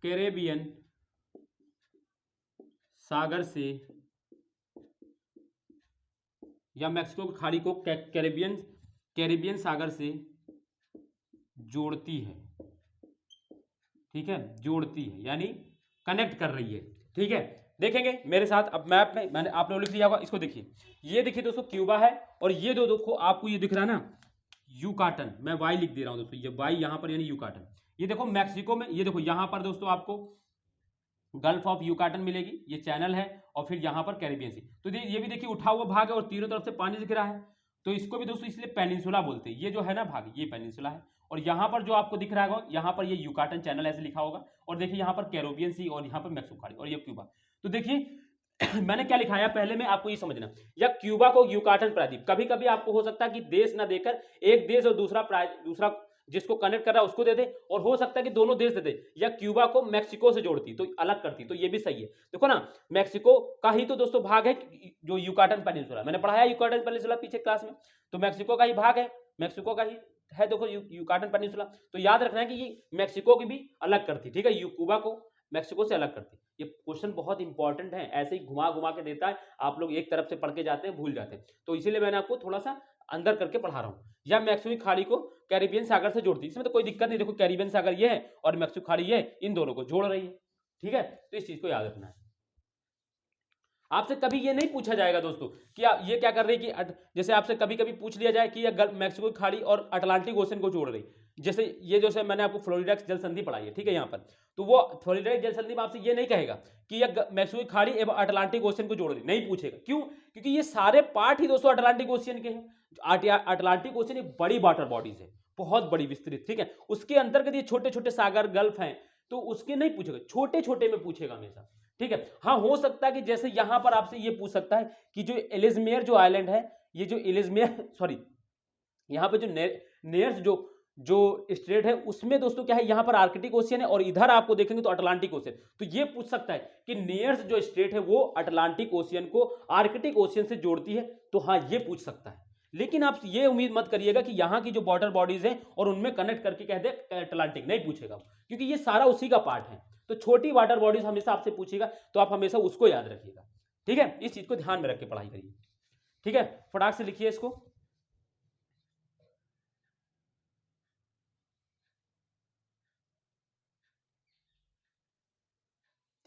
कैरेबियन सागर से, या मैक्सिको की खाड़ी को कैरेबियन सागर से जोड़ती है, ठीक है, जोड़ती है यानी कनेक्ट कर रही है, ठीक है। देखेंगे मेरे साथ, अब मैप में मैंने आप लोग लिख लिया होगा, इसको देखिए, ये देखिए दोस्तों क्यूबा है, और ये दो देखो आपको ये दिख रहा है ना युकाटन, मैं वाई लिख दे रहा हूं दोस्तों, ये वाई यहां पर यानी युकाटन। ये देखो मैक्सिको में, ये देखो यहां पर दोस्तों आपको गल्फ ऑफ यूकाटन मिलेगी, ये चैनल है, और फिर यहाँ पर कैरिबियन सी। तो ये भी देखिए उठा हुआ भाग है और तीनों तरफ से पानी दिख रहा है, तो इसको भी दोस्तों इसलिए पेनिनसुला बोलते हैं। ये जो है ना भाग, ये पेनिनसुला है, और यहाँ पर जो आपको दिख रहा होगा, यहाँ पर ये यूकाटन चैनल ऐसे लिखा होगा, और देखिए यहाँ पर कैरिबियन सी, और यहाँ पर मैक्सिको खाड़ी, और ये क्यूबा। तो देखिए मैंने क्या लिखा है पहले में आपको ये समझना, या क्यूबा को यूकाटन प्रायद्वीप। कभी कभी आपको हो सकता है कि देश ना देकर एक देश और दूसरा जिसको कनेक्ट कर रहा है उसको दे दे, और हो सकता है कि दोनों देश दे दे, या क्यूबा को मैक्सिको से जोड़ती तो अलग करती, तो ये भी सही है। देखो ना, मैक्सिको का ही तो दोस्तों भाग है जो यूकाटन पेनिनसुला, मैंने पढ़ाया यूकाटन पेनिनसुला पीछे क्लास में, तो मैक्सिको का ही भाग है, मैक्सिको का ही है देखो यूकाटन पेनिनसुला। तो याद रखना है कि ये मैक्सिको की भी अलग करती, ठीक है, क्यूबा को मैक्सिको से अलग करती। ये क्वेश्चन बहुत इंपॉर्टेंट है, ऐसे ही घुमा घुमा के देता है, आप लोग एक तरफ से पढ़ के जाते हैं भूल जाते हैं, तो इसीलिए मैंने आपको थोड़ा सा अंदर करके पढ़ा रहा हूं। या मैक्सिको की खाड़ी को कैरिबियन सागर से जोड़ती है, इसमें तो कोई दिक्कत नहीं, देखो कैरिबियन सागर ये है और मैक्सिको खाड़ी ये, इन दोनों को जोड़ रही है, ठीक है। तो इस चीज को याद रखना है। आपसे कभी ये नहीं पूछा जाएगा दोस्तों कि ये क्या कर रही है, कि जैसे आपसे कभी कभी पूछ लिया जाए कि ये मैक्सिको की खाड़ी और अटलांटिक ओशन को जोड़ रही, जैसे ये जैसे मैंने आपको फ्लोरिडा जल संधि पढ़ाई है, ठीक है, यहाँ पर तो वो फ्लोरिडा जल संधि में आपसे ये नहीं कहेगा कि ये मैक्सिको की खाड़ी एवं अटलांटिक ओशन को जोड़ रही, नहीं पूछेगा। क्यों? क्योंकि ये सारे पार्ट ही दोस्तों अटलांटिक ओशियन के हैं। अटलांटिक ओशन एक बड़ी वाटर बॉडीज है, बहुत बड़ी विस्तृत, ठीक है, उसके अंतर्गत ये छोटे छोटे सागर गल्फ हैं, तो उसके नहीं पूछेगा, छोटे छोटे में पूछेगा हमेशा, ठीक है। हाँ, हो सकता है कि जैसे यहां पर आपसे ये पूछ सकता है कि जो एलिजमेयर जो आइलैंड है, ये जो एलिजमेयर सॉरी यहां पे जो नेयर्स जो स्ट्रेट है उसमें दोस्तों क्या है, यहां पर आर्कटिक ओशियन है, और इधर आपको देखेंगे तो अटलांटिक ओशियन। तो ये पूछ सकता है कि नेयर्स जो स्ट्रेट है वो अटलांटिक ओशियन को आर्कटिक ओशियन से जोड़ती है, तो हाँ ये पूछ सकता है। लेकिन आप ये उम्मीद मत करिएगा कि यहां की जो बॉर्डर बॉडीज हैं और उनमें कनेक्ट करके कह दे अटलांटिक, नहीं पूछेगा, क्योंकि ये सारा उसी का पार्ट है। तो छोटी वाटर बॉडीज हमेशा आपसे पूछेगा, तो आप हमेशा उसको याद रखिएगा, ठीक है। इस चीज को ध्यान में रख के पढ़ाई करिए, ठीक है। फटाक से लिखिए इसको।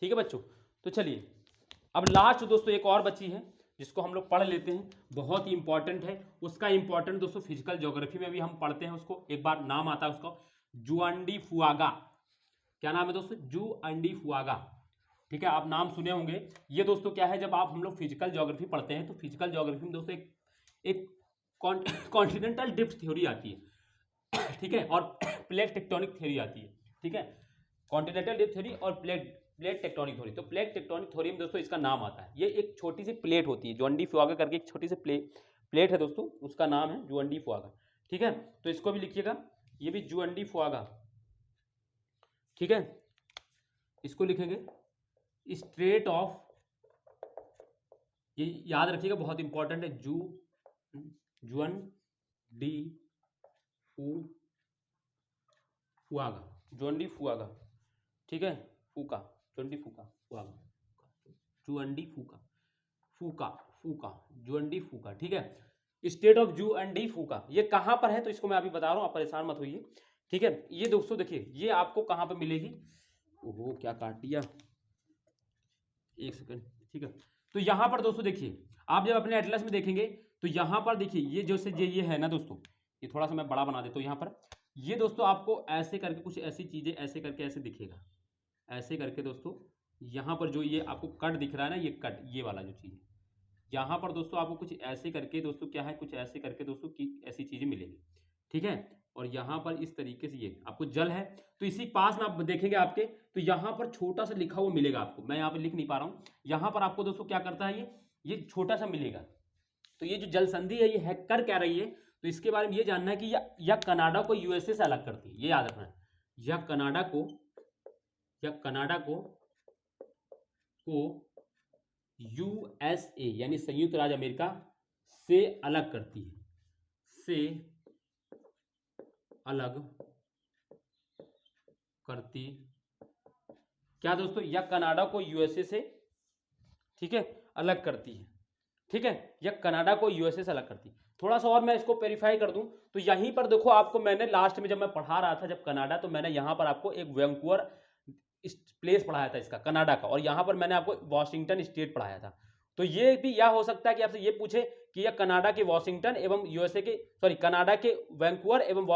ठीक है बच्चों, तो चलिए अब लास्ट दोस्तों एक और बची है जिसको हम लोग पढ़ लेते हैं, बहुत ही इंपॉर्टेंट है। उसका इंपॉर्टेंट दोस्तों फिजिकल ज्योग्राफी में भी हम पढ़ते हैं उसको, एक बार नाम आता है उसका, जुआंडी फुआगा। क्या नाम है दोस्तों? जुआंडी फुआगा, ठीक है, आप नाम सुने होंगे। ये दोस्तों क्या है, जब आप हम लोग फिजिकल ज्योग्राफी पढ़ते हैं तो फिजिकल ज्योग्राफी में दोस्तों एक कॉन्टिनेंटल ड्रिफ्ट थ्योरी आती है, ठीक है, और प्लेट टेक्टोनिक थ्योरी आती है, ठीक है, कॉन्टिनेंटल ड्रिफ्ट थ्योरी और प्लेट टेक्टोनिक थ्योरी। तो प्लेट टेक्टोनिक थ्योरी में दोस्तों इसका नाम आता है, ये एक छोटी सी प्लेट होती है, जुआंडी फुआगा करके एक छोटी सी प्लेट है दोस्तों, उसका नाम है जुआंडी फुआगा, ठीक है। तो इसको भी लिखिएगा, ये भी जुआंडी फुआगा, ठीक है, इसको लिखेंगे स्ट्रेट ऑफ, ये याद रखिएगा बहुत इंपॉर्टेंट है, जुआंडी फुआगा, जुआंडी फुआगा, ठीक है, फूका, जुआंडी फूका, फुआगा, जुआंडी फूका, फूका फूका, जुआंडी फूका, ठीक है, स्टेट ऑफ जुआंडी फूका। ये कहां पर है तो इसको मैं अभी बता रहा हूं, आप परेशान मत होइए, ठीक है। ये दोस्तों देखिए, ये आपको कहां पर मिलेगी, ओहो क्या काट दिया, एक सेकंड, ठीक है। तो यहां पर दोस्तों देखिए, आप जब अपने एटलस में देखेंगे तो यहां पर देखिए, ये जैसे ये है ना दोस्तों, ये थोड़ा सा मैं बड़ा बना देता हूं यहाँ पर, ये दोस्तों आपको ऐसे करके कुछ ऐसी चीजें ऐसे करके ऐसे दिखेगा, ऐसे करके दोस्तों यहाँ पर जो ये आपको कट दिख रहा है ना, ये कट, ये वाला जो चीज़ है, यहाँ पर दोस्तों आपको कुछ ऐसे करके दोस्तों क्या है, कुछ ऐसे करके दोस्तों की ऐसी चीज़ें मिलेगी, ठीक है। और यहाँ पर इस तरीके से ये आपको जल है, तो इसी पास में आप देखेंगे आपके, तो यहाँ पर छोटा सा लिखा हुआ मिलेगा आपको, मैं यहाँ पर लिख नहीं पा रहा हूँ, यहाँ पर आपको दोस्तों क्या करता है, ये छोटा सा मिलेगा। तो ये जो जल संधि है, ये कर क्या रही है, तो इसके बारे में ये जानना है कि यह कनाडा को यूएसए से अलग करती है, ये याद रखना है, यह कनाडा को यूएसए यानी संयुक्त राज्य अमेरिका से अलग करती है, से अलग करती, क्या दोस्तों, यह कनाडा को यूएसए से, ठीक है, अलग करती है, ठीक है, यह कनाडा को यूएसए से अलग करती है। थोड़ा सा और मैं इसको वेरीफाई कर दूं, तो यहीं पर देखो आपको मैंने लास्ट में जब मैं पढ़ा रहा था जब कनाडा, तो मैंने यहां पर आपको एक वैंकूवर प्लेस पढ़ाया था इसका, कनाडा का, और यहां पर मैंने आपको वॉशिंगटन स्टेट पढ़ाया था। तो ये भी यह हो सकता है कि आपसे ये पूछे कि यह कनाडा के वॉशिंगटन एवं यूएसए के कनाडा के वैंकूवर एवं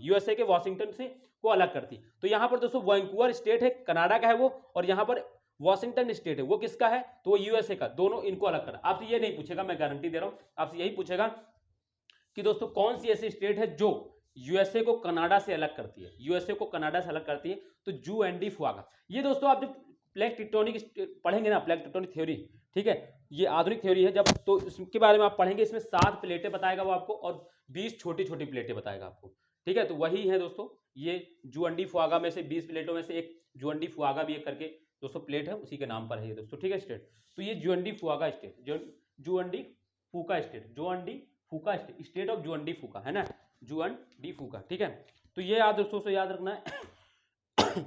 यूएसए के वॉशिंगटन से को अलग करती है। तो यहाँ पर दोस्तों वैंकूवर स्टेट है, कनाडा का है वो, और यहाँ पर वॉशिंगटन स्टेट है, वो किसका है, तो वो यूएसए का। दोनों इनको अलग कर, आपसे ये नहीं पूछेगा, मैं गारंटी दे रहा हूं, आपसे यही पूछेगा कि दोस्तों कौन सी ऐसी स्टेट है जो यूएसए को कनाडा से अलग करती है, यूएसए को कनाडा से अलग करती है, तो जू एंड डी फुआगा। ये दोस्तों आप जब प्लेट टेक्टोनिक पढ़ेंगे ना, प्लेट टेक्टोनिक थ्योरी, ठीक है, ये आधुनिक थ्योरी है, जब तो इसके बारे में आप पढ़ेंगे, इसमें 7 प्लेटें बताएगा वो आपको और 20 छोटी छोटी प्लेटें बताएगा आपको, ठीक है। तो वही है दोस्तों, ये जुअंडी फुआगा में से 20 प्लेटों में से एक जुअंडी फुआगा भी एक करके दोस्तों प्लेट है, उसी के नाम पर है ये दोस्तों, ठीक है स्टेट। तो ये जुअंडी फुआगा स्टेट, जुअंडी फूका स्टेट, जुअंडी फूका स्टेट, स्टेट ऑफ जुअंडी फूका है ना, जुअंडी फूका, ठीक है। तो ये याद दोस्तों से याद रखना है।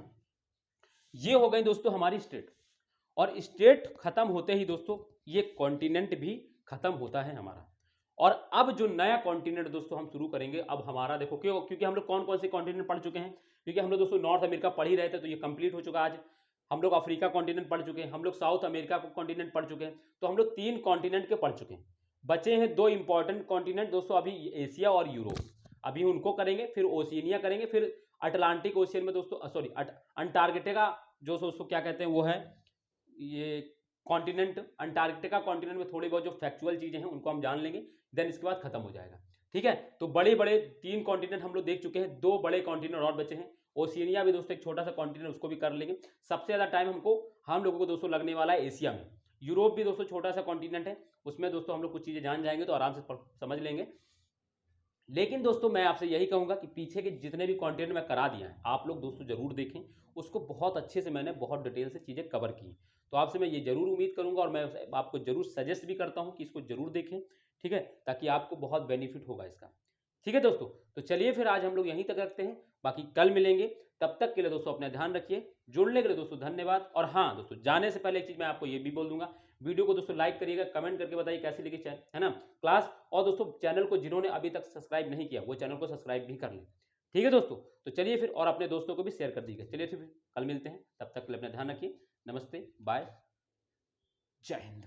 ये हो गई दोस्तों हमारी स्टेट, और स्टेट खत्म होते ही दोस्तों ये कॉन्टिनेंट भी खत्म होता है हमारा। और अब जो नया कॉन्टिनेंट दोस्तों हम शुरू करेंगे, अब हमारा देखो क्यों, क्योंकि हम लोग कौन कौन से कॉन्टिनेंट पढ़ चुके हैं, क्योंकि हम लोग दोस्तों नॉर्थ अमेरिका पढ़ ही रहे थे, तो ये कंप्लीट हो चुका आज। हम लोग अफ्रीका कॉन्टिनेंट पढ़ चुके हैं, हम लोग साउथ अमेरिका को कॉन्टिनेंट पढ़ चुके हैं, तो हम लोग 3 कॉन्टिनेंट के पढ़ चुके हैं। बचे हैं 2 इंपॉर्टेंट कॉन्टिनेंट दोस्तों, अभी एशिया और यूरोप, अभी उनको करेंगे, फिर ओशिनिया करेंगे, फिर अटलांटिक ओशियन में दोस्तों अंटार्कटिका जो दोस्तों क्या कहते हैं वो है ये कॉन्टिनेंट, अंटार्कटिका कॉन्टिनेंट में थोड़ी बहुत जो फैक्चुअल चीजें हैं उनको हम जान लेंगे, देन इसके बाद खत्म हो जाएगा, ठीक है। तो बड़े बड़े 3 कॉन्टिनेंट हम लोग देख चुके हैं, 2 बड़े कॉन्टिनेंट और बचे हैं। ओशिनिया भी दोस्तों एक छोटा सा कॉन्टिनेंट, उसको भी कर लेंगे। सबसे ज्यादा टाइम हम लोगों को दोस्तों लगने वाला है एशिया में। यूरोप भी दोस्तों छोटा सा कॉन्टिनेंट है, उसमें दोस्तों हम लोग कुछ चीजें जान जाएंगे तो आराम से समझ लेंगे। लेकिन दोस्तों मैं आपसे यही कहूंगा कि पीछे के जितने भी कंटेंट मैं करा दिया है आप लोग दोस्तों जरूर देखें, उसको बहुत अच्छे से मैंने बहुत डिटेल से चीज़ें कवर की। तो आपसे मैं ये जरूर उम्मीद करूंगा और मैं आपको जरूर सजेस्ट भी करता हूं कि इसको जरूर देखें, ठीक है, ताकि आपको बहुत बेनिफिट होगा इसका, ठीक है दोस्तों। तो चलिए फिर आज हम लोग यहीं तक रखते हैं, बाकी कल मिलेंगे, तब तक के लिए दोस्तों अपना ध्यान रखिए। जुड़ने के लिए दोस्तों धन्यवाद। और हाँ दोस्तों, जाने से पहले एक चीज़ मैं आपको ये भी बोल दूंगा, वीडियो को दोस्तों लाइक करिएगा, कमेंट करके बताइए कैसी लगी है ना क्लास। और दोस्तों चैनल को जिन्होंने अभी तक सब्सक्राइब नहीं किया वो चैनल को सब्सक्राइब भी कर लें, ठीक है दोस्तों। तो चलिए फिर, और अपने दोस्तों को भी शेयर कर दीजिएगा। चलिए फिर कल मिलते हैं, तब तक के लिए अपना ध्यान रखिए। नमस्ते, बाय, जय हिंद।